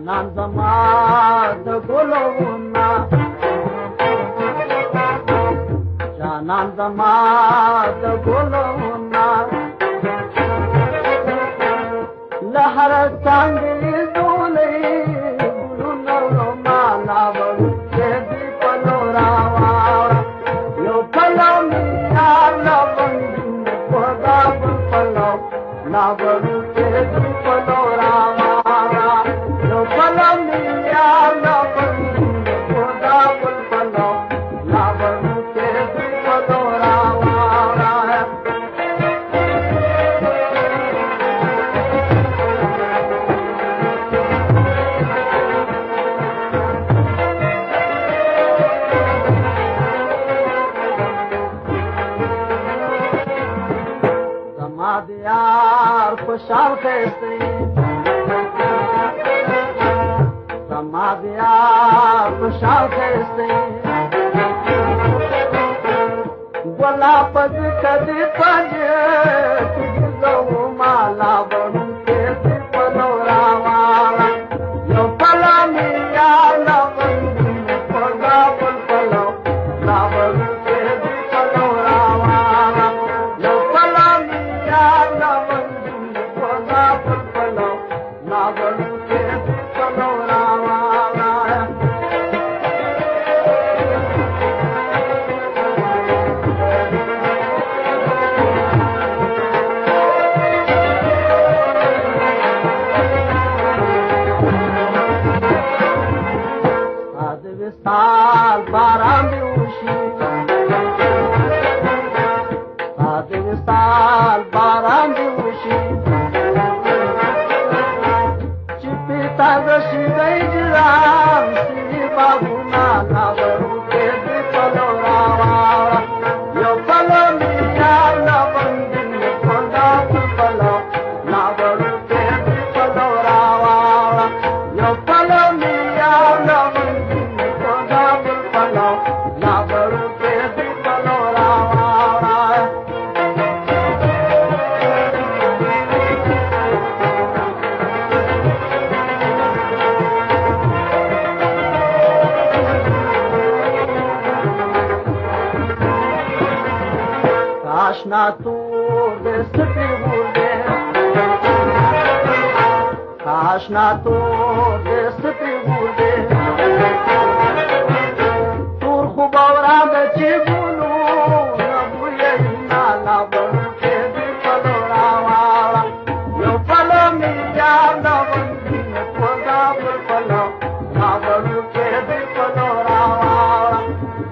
جانان زما د ګلونا جانان زما د ګلونا لهر څنګه دولې ګلونو مالا ورته دی پلورا یو پلو میا لوندین خدا پلو لا ورته دی پلورا यार खुशाल कैसे समाज यार खुशाल कैसे बोला पद कदी पज तुझो माला बनू के पलोरा वाला यो पला मिया लवंगी पगा पल पलो लावरू के पलोरा वाला यो पला मिया लवंगी पगा पल पलो लावरू के पलोरा वाला साल बारह में उशी साल बारह में उशी चिपी तगशी गई राम श्री बाबू नाना बरू के पलोरा यो पलो मिया लवंगी खोदा पलो ना बरू के पलोरा यो पलो मिया लवंगी काशना तू देसती बोले काशना तू देसती बोले तूर खुबौरा में चिबुलू नबुये नाला बरू के पलोरा वाला यो पलो मिया लवंगी खोदा पलो ना बरू के पलोरा वाला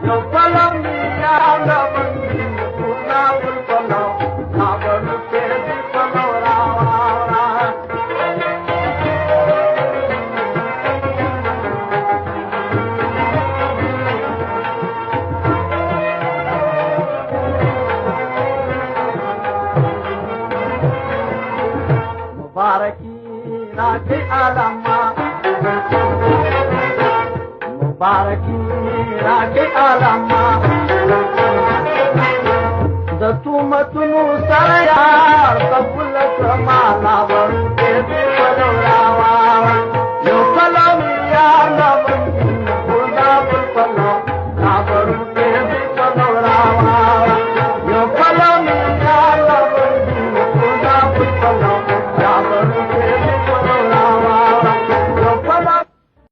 यो पलो मिया लवंगी खोदा पलो ना बरू के पलोरा वाला मुबारकी राखे आलमा मुबारकी राखे आलमा दतू मतनु सरयार कबूल माला